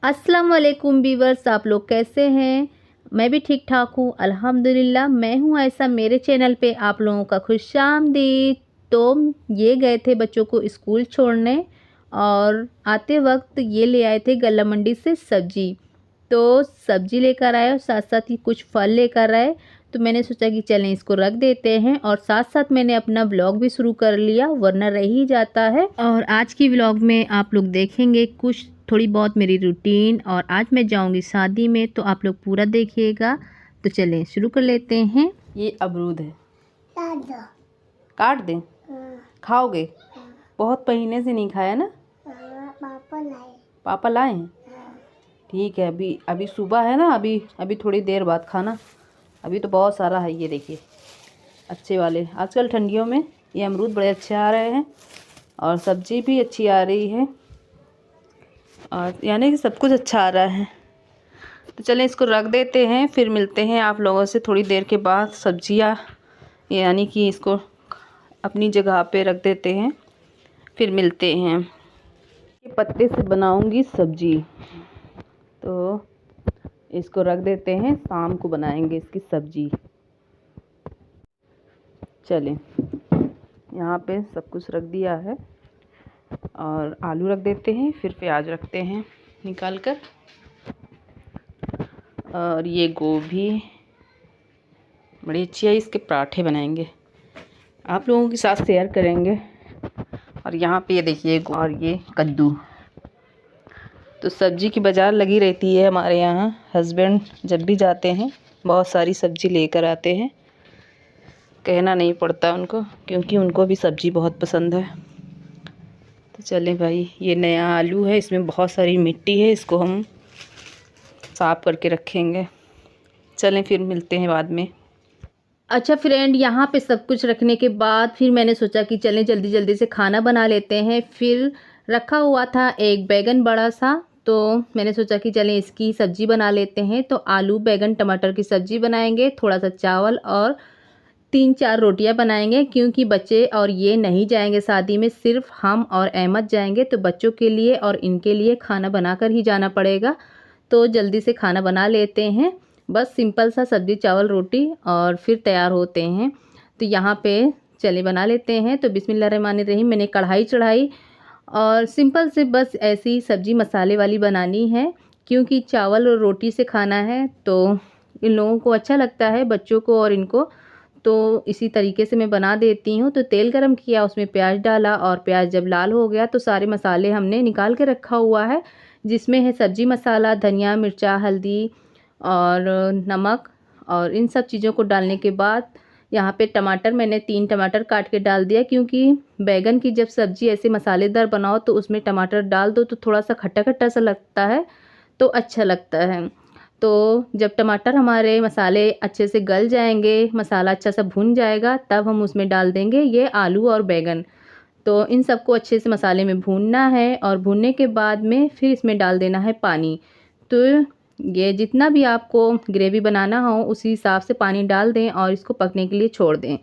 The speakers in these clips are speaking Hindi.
अस्सलाम वालेकुम वीवर्स, आप लोग कैसे हैं। मैं भी ठीक ठाक हूँ अल्हम्दुलिल्लाह। मैं हूँ ऐसा, मेरे चैनल पे आप लोगों का खुशामदीद। तो ये गए थे बच्चों को स्कूल छोड़ने और आते वक्त ये ले आए थे गल्ला मंडी से सब्जी। तो सब्जी लेकर आए और साथ साथ ही कुछ फल लेकर आए। तो मैंने सोचा कि चलें इसको रख देते हैं, और साथ साथ मैंने अपना व्लॉग भी शुरू कर लिया, वरना रह ही जाता है। और आज की व्लॉग में आप लोग देखेंगे कुछ थोड़ी बहुत मेरी रूटीन, और आज मैं जाऊंगी शादी में, तो आप लोग पूरा देखिएगा। तो चलें शुरू कर लेते हैं। ये अमरूद है, काट दें? खाओगे? बहुत महीने से नहीं खाया ना? पापा लाए हैं? ठीक है, अभी अभी सुबह है ना, अभी थोड़ी देर बाद खाना। अभी तो बहुत सारा है, ये देखिए अच्छे वाले। आजकल ठंडियों में ये अमरूद बड़े अच्छे आ रहे हैं और सब्जी भी अच्छी आ रही है, और यानी कि सब कुछ अच्छा आ रहा है। तो चलें इसको रख देते हैं, फिर मिलते हैं आप लोगों से थोड़ी देर के बाद। सब्जियां यानी कि इसको अपनी जगह पे रख देते हैं, फिर मिलते हैं। ये पत्ते से बनाऊंगी सब्जी, तो इसको रख देते हैं, शाम को बनाएंगे इसकी सब्जी। चलें, यहाँ पे सब कुछ रख दिया है, और आलू रख देते हैं, फिर प्याज रखते हैं निकाल कर, और ये गोभी बड़ी अच्छी है, इसके पराठे बनाएंगे, आप लोगों के साथ शेयर करेंगे। और यहाँ पे ये देखिए, और ये कद्दू। तो सब्जी की बाज़ार लगी रहती है हमारे यहाँ। हस्बैंड जब भी जाते हैं बहुत सारी सब्जी लेकर आते हैं, कहना नहीं पड़ता उनको, क्योंकि उनको भी सब्जी बहुत पसंद है। तो चलें भाई, ये नया आलू है, इसमें बहुत सारी मिट्टी है, इसको हम साफ़ करके रखेंगे। चलें फिर मिलते हैं बाद में। अच्छा फ्रेंड, यहाँ पे सब कुछ रखने के बाद फिर मैंने सोचा कि चलें जल्दी जल्दी से खाना बना लेते हैं। फिर रखा हुआ था एक बैगन बड़ा सा, तो मैंने सोचा कि चलें इसकी सब्ज़ी बना लेते हैं। तो आलू बैगन टमाटर की सब्ज़ी बनाएंगे, थोड़ा सा चावल और 3-4 रोटियां बनाएंगे, क्योंकि बच्चे और ये नहीं जाएंगे शादी में, सिर्फ हम और अहमद जाएंगे। तो बच्चों के लिए और इनके लिए खाना बनाकर ही जाना पड़ेगा। तो जल्दी से खाना बना लेते हैं, बस सिंपल सा सब्ज़ी चावल रोटी, और फिर तैयार होते हैं। तो यहाँ पे चले बना लेते हैं। तो बिस्मिल्लाहिर्रहमानिर्रहीम, मैंने कढ़ाई चढ़ाई, और सिंपल से बस ऐसी सब्ज़ी मसाले वाली बनानी है, क्योंकि चावल और रोटी से खाना है तो इन लोगों को अच्छा लगता है, बच्चों को और इनको। तो इसी तरीके से मैं बना देती हूँ। तो तेल गरम किया, उसमें प्याज डाला, और प्याज जब लाल हो गया तो सारे मसाले हमने निकाल के रखा हुआ है, जिसमें है सब्ज़ी मसाला, धनिया, मिर्चा, हल्दी और नमक। और इन सब चीज़ों को डालने के बाद यहाँ पे टमाटर, मैंने 3 टमाटर काट के डाल दिया, क्योंकि बैगन की जब सब्ज़ी ऐसे मसालेदार बनाओ तो उसमें टमाटर डाल दो तो थोड़ा सा खट्टा खट्टा सा लगता है, तो अच्छा लगता है। तो जब टमाटर हमारे मसाले अच्छे से गल जाएंगे, मसाला अच्छा सा भुन जाएगा, तब हम उसमें डाल देंगे ये आलू और बैगन। तो इन सबको अच्छे से मसाले में भूनना है, और भूनने के बाद में फिर इसमें डाल देना है पानी। तो ये जितना भी आपको ग्रेवी बनाना हो उसी हिसाब से पानी डाल दें, और इसको पकने के लिए छोड़ दें।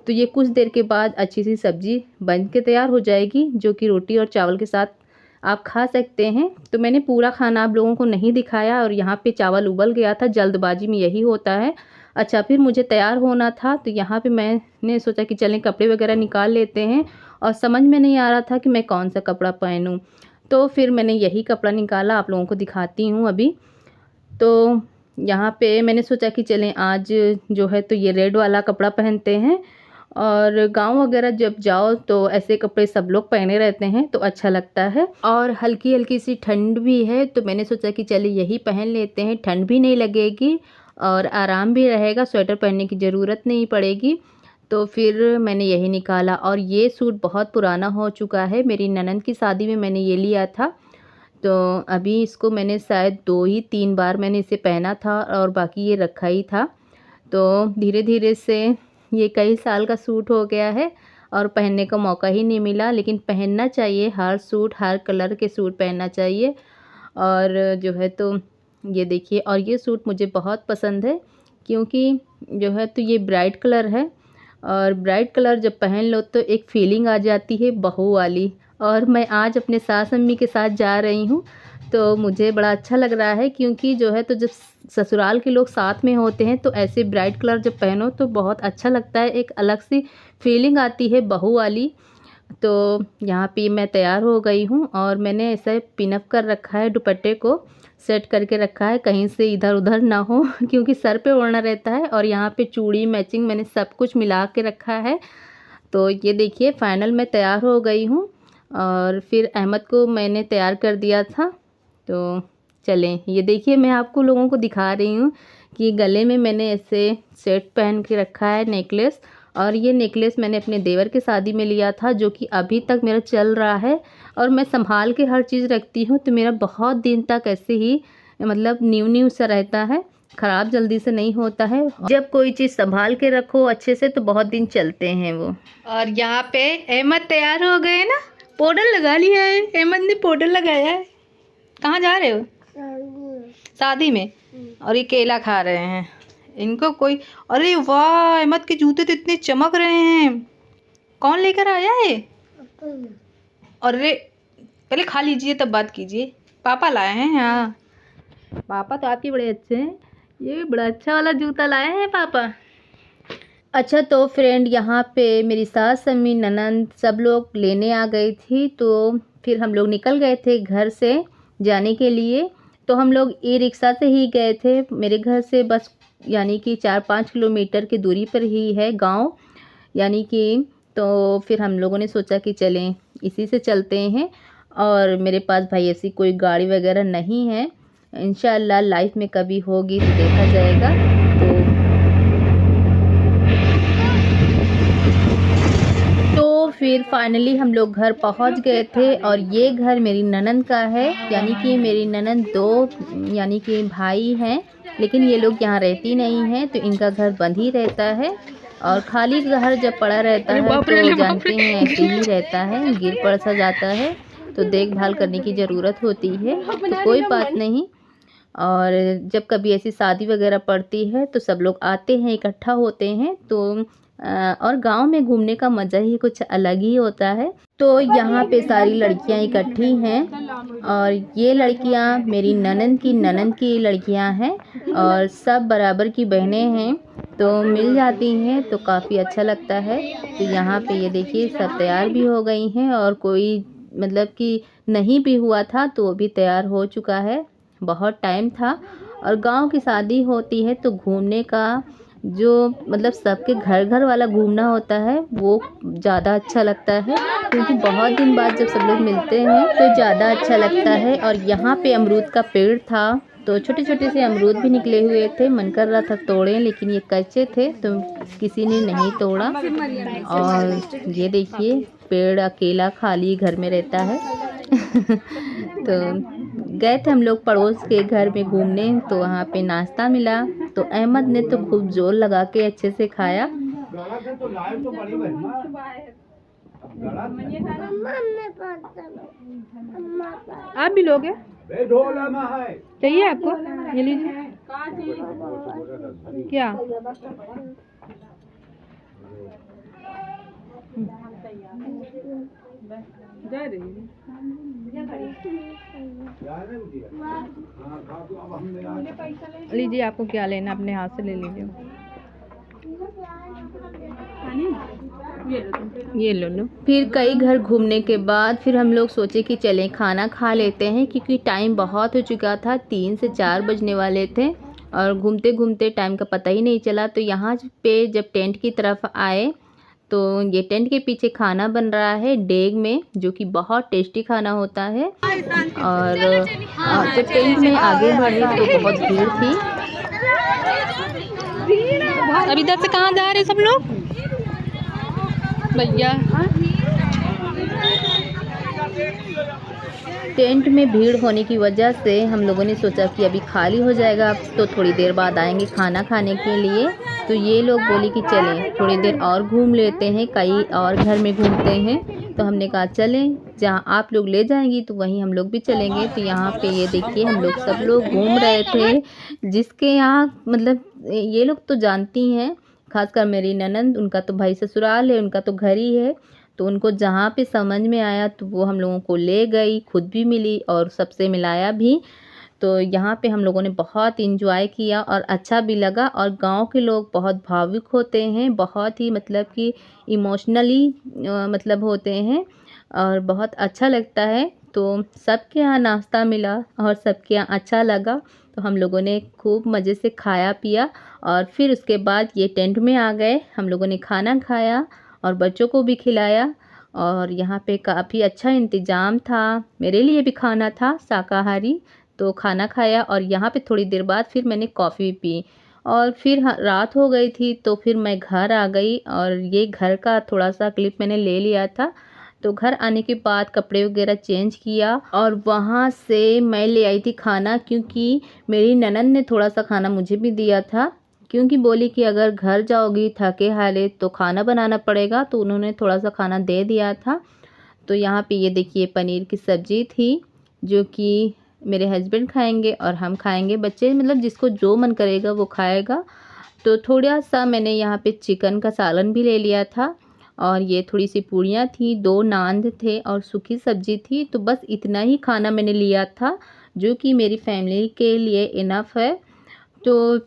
तो ये कुछ देर के बाद अच्छी सी सब्ज़ी बन के तैयार हो जाएगी, जो कि रोटी और चावल के साथ आप खा सकते हैं। तो मैंने पूरा खाना आप लोगों को नहीं दिखाया, और यहाँ पे चावल उबल गया था, जल्दबाजी में यही होता है। अच्छा, फिर मुझे तैयार होना था, तो यहाँ पे मैंने सोचा कि चलें कपड़े वगैरह निकाल लेते हैं, और समझ में नहीं आ रहा था कि मैं कौन सा कपड़ा पहनूँ। तो फिर मैंने यही कपड़ा निकाला, आप लोगों को दिखाती हूँ अभी। तो यहाँ पे मैंने सोचा कि चलें आज जो है तो ये रेड वाला कपड़ा पहनते हैं, और गांव वगैरह जब जाओ तो ऐसे कपड़े सब लोग पहने रहते हैं, तो अच्छा लगता है। और हल्की हल्की सी ठंड भी है, तो मैंने सोचा कि चलिए यही पहन लेते हैं, ठंड भी नहीं लगेगी और आराम भी रहेगा, स्वेटर पहनने की ज़रूरत नहीं पड़ेगी। तो फिर मैंने यही निकाला, और ये सूट बहुत पुराना हो चुका है, मेरी ननंद की शादी में मैंने ये लिया था। तो अभी इसको मैंने शायद 2 ही 3 बार मैंने इसे पहना था, और बाकी ये रखा ही था। तो धीरे धीरे से ये कई साल का सूट हो गया है, और पहनने का मौका ही नहीं मिला, लेकिन पहनना चाहिए, हर सूट हर कलर के सूट पहनना चाहिए। और जो है तो ये देखिए, और ये सूट मुझे बहुत पसंद है, क्योंकि जो है तो ये ब्राइट कलर है, और ब्राइट कलर जब पहन लो तो एक फीलिंग आ जाती है बहू वाली। और मैं आज अपने सास अम्मी के साथ जा रही हूँ, तो मुझे बड़ा अच्छा लग रहा है, क्योंकि जो है तो जब ससुराल के लोग साथ में होते हैं तो ऐसे ब्राइट कलर जब पहनो तो बहुत अच्छा लगता है, एक अलग सी फीलिंग आती है बहू वाली। तो यहाँ पे मैं तैयार हो गई हूँ और मैंने ऐसे पिनअप कर रखा है, दुपट्टे को सेट करके रखा है कहीं से इधर उधर ना हो क्योंकि सर पे ओढ़ना रहता है। और यहाँ पे चूड़ी मैचिंग मैंने सब कुछ मिला के रखा है। तो ये देखिए फाइनल मैं तैयार हो गई हूँ और फिर अहमद को मैंने तैयार कर दिया था। तो चलें, ये देखिए मैं आपको लोगों को दिखा रही हूँ कि गले में मैंने ऐसे सेट पहन के रखा है नेकलेस। और ये नेकलेस मैंने अपने देवर के शादी में लिया था, जो कि अभी तक मेरा चल रहा है और मैं संभाल के हर चीज़ रखती हूँ, तो मेरा बहुत दिन तक ऐसे ही मतलब न्यू सा रहता है, ख़राब जल्दी से नहीं होता है। जब कोई चीज़ संभाल के रखो अच्छे से तो बहुत दिन चलते हैं वो। और यहाँ पे अहमद तैयार हो गए ना, पाउडर लगा लिया है, अहमद ने पाउडर लगाया है। कहाँ जा रहे हो? शादी में। और ये केला खा रहे हैं, इनको कोई, अरे वाह अहमद के जूते तो इतने चमक रहे हैं, कौन लेकर आया है? अरे पहले खा लीजिए तब बात कीजिए, पापा लाए हैं। हाँ पापा तो आपके बड़े अच्छे हैं, ये बड़ा अच्छा वाला जूता लाए हैं पापा। अच्छा तो फ्रेंड यहाँ पे मेरी सास अम्मी ननंद सब लोग लेने आ गई थी, तो फिर हम लोग निकल गए थे घर से जाने के लिए। तो हम लोग ई रिक्शा से ही गए थे, मेरे घर से बस यानी कि 4-5 किलोमीटर की दूरी पर ही है गांव यानी कि। तो फिर हम लोगों ने सोचा कि चलें इसी से चलते हैं। और मेरे पास भाई ऐसी कोई गाड़ी वगैरह नहीं है, इंशाल्लाह लाइफ में कभी होगी तो देखा जाएगा। तो फिर फाइनली हम लोग घर पहुंच गए थे और ये घर मेरी ननंद का है, यानी कि मेरी ननंद 2 यानी कि भाई हैं, लेकिन ये लोग यहाँ रहती नहीं हैं, तो इनका घर बंद ही रहता है। और खाली घर जब पड़ा रहता है तो जानते हैं ऐसे ही रहता है, गिर पड़ सा जाता है, तो देखभाल करने की ज़रूरत होती है। तो कोई बात नहीं। और जब कभी ऐसी शादी वगैरह पड़ती है तो सब लोग आते हैं, इकट्ठा होते हैं। तो और गांव में घूमने का मज़ा ही कुछ अलग ही होता है। तो यहाँ पे सारी लड़कियाँ इकट्ठी हैं और ये लड़कियाँ मेरी ननंद की लड़कियाँ हैं और सब बराबर की बहनें हैं, तो मिल जाती हैं तो काफ़ी अच्छा लगता है। तो यहाँ पे ये देखिए सब तैयार भी हो गई हैं और कोई मतलब कि नहीं भी हुआ था तो वो भी तैयार हो चुका है, बहुत टाइम था। और गांव की शादी होती है तो घूमने का जो मतलब सबके घर घर वाला घूमना होता है वो ज़्यादा अच्छा लगता है, क्योंकि बहुत दिन बाद जब सब लोग मिलते हैं तो ज़्यादा अच्छा लगता है। और यहाँ पे अमरूद का पेड़ था, तो छोटे छोटे से अमरूद भी निकले हुए थे, मन कर रहा था तोड़ें, लेकिन ये कच्चे थे तो किसी ने नहीं तोड़ा। और ये देखिए पेड़ अकेला खाली घर में रहता है तो गए थे हम लोग पड़ोस के घर में घूमने, तो वहाँ पे नाश्ता मिला, तो अहमद ने तो खूब जोर लगा के अच्छे से खाया। आप भी लोगे? चाहिए आपको? ये लीजिए। क्या? लीजिए, आपको क्या लेना अपने हाथ से ले लीजिए। ये लो। फिर कई घर घूमने के बाद फिर हम लोग सोचे कि चलें खाना खा लेते हैं, क्योंकि टाइम बहुत हो चुका था, 3 से 4 बजने वाले थे और घूमते घूमते टाइम का पता ही नहीं चला। तो यहाँ पे जब टेंट की तरफ आए तो ये टेंट के पीछे खाना बन रहा है डेग में, जो कि बहुत टेस्टी खाना होता है। और जब टेंट में आगे बढ़े तो बहुत भीड़ थी। अब इधर से कहाँ जा रहे सब लोग भैया? टेंट में भीड़ होने की वजह से हम लोगों ने सोचा कि अभी खाली हो जाएगा तो थोड़ी देर बाद आएंगे खाना खाने के लिए। तो ये लोग बोले कि चलें थोड़ी देर और घूम लेते हैं, कई और घर में घूमते हैं। तो हमने कहा चलें, जहाँ आप लोग ले जाएंगी तो वहीं हम लोग भी चलेंगे। तो यहाँ पे ये देखिए हम लोग सब लोग घूम रहे थे, जिसके यहाँ मतलब ये लोग तो जानती हैं, खासकर मेरी ननंद, उनका तो भाई ससुराल है, उनका तो घर ही है। तो उनको जहाँ पे समझ में आया तो वो हम लोगों को ले गई, खुद भी मिली और सबसे मिलाया भी। तो यहाँ पे हम लोगों ने बहुत एंजॉय किया और अच्छा भी लगा। और गांव के लोग बहुत भावुक होते हैं, बहुत ही मतलब कि इमोशनली मतलब होते हैं और बहुत अच्छा लगता है। तो सबके यहाँ नाश्ता मिला और सबके यहाँ अच्छा लगा। तो हम लोगों ने खूब मज़े से खाया पिया और फिर उसके बाद ये टेंट में आ गए। हम लोगों ने खाना खाया और बच्चों को भी खिलाया और यहाँ पे काफ़ी अच्छा इंतज़ाम था। मेरे लिए भी खाना था शाकाहारी, तो खाना खाया और यहाँ पे थोड़ी देर बाद फिर मैंने कॉफ़ी पी और फिर रात हो गई थी तो फिर मैं घर आ गई और ये घर का थोड़ा सा क्लिप मैंने ले लिया था। तो घर आने के बाद कपड़े वगैरह चेंज किया और वहाँ से मैं ले आई थी खाना, क्योंकि मेरी ननद ने थोड़ा सा खाना मुझे भी दिया था, क्योंकि बोली कि अगर घर जाओगी थके हारे तो खाना बनाना पड़ेगा, तो उन्होंने थोड़ा सा खाना दे दिया था। तो यहाँ पे ये देखिए पनीर की सब्ज़ी थी जो कि मेरे हस्बैंड खाएंगे और हम खाएंगे, बच्चे मतलब जिसको जो मन करेगा वो खाएगा। तो थोड़ा सा मैंने यहाँ पे चिकन का सालन भी ले लिया था और ये थोड़ी सी पूड़ियाँ थी, 2 नान थे और सूखी सब्ज़ी थी। तो बस इतना ही खाना मैंने लिया था जो कि मेरी फैमिली के लिए इनफ है। तो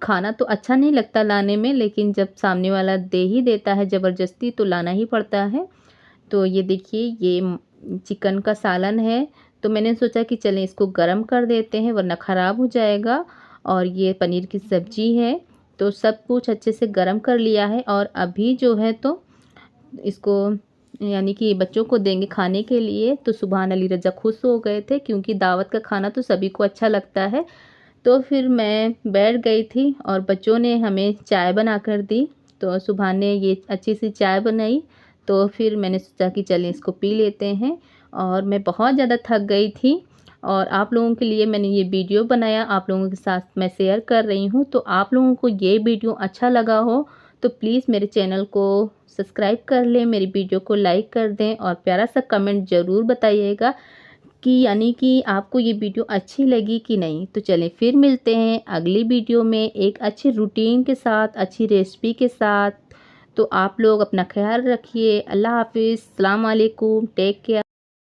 खाना तो अच्छा नहीं लगता लाने में, लेकिन जब सामने वाला दे ही देता है ज़बरदस्ती तो लाना ही पड़ता है। तो ये देखिए ये चिकन का सालन है, तो मैंने सोचा कि चलें इसको गरम कर देते हैं वरना ख़राब हो जाएगा। और ये पनीर की सब्ज़ी है, तो सब कुछ अच्छे से गरम कर लिया है और अभी जो है तो इसको यानी कि बच्चों को देंगे खाने के लिए। तो सुभान अली रज़ा खुश हो गए थे, क्योंकि दावत का खाना तो सभी को अच्छा लगता है। तो फिर मैं बैठ गई थी और बच्चों ने हमें चाय बना कर दी। तो सुभान ने ये अच्छी सी चाय बनाई, तो फिर मैंने सोचा कि चलें इसको पी लेते हैं। और मैं बहुत ज़्यादा थक गई थी और आप लोगों के लिए मैंने ये वीडियो बनाया, आप लोगों के साथ मैं शेयर कर रही हूँ। तो आप लोगों को ये वीडियो अच्छा लगा हो तो प्लीज़ मेरे चैनल को सब्सक्राइब कर लें, मेरी वीडियो को लाइक कर दें और प्यारा सा कमेंट ज़रूर बताइएगा कि यानी कि आपको ये वीडियो अच्छी लगी कि नहीं। तो चलें फिर मिलते हैं अगली वीडियो में एक अच्छे रूटीन के साथ, अच्छी रेसिपी के साथ। तो आप लोग अपना ख्याल रखिए। अल्लाह हाफिज़, अस्सलाम वालेकुम, टेक केयर।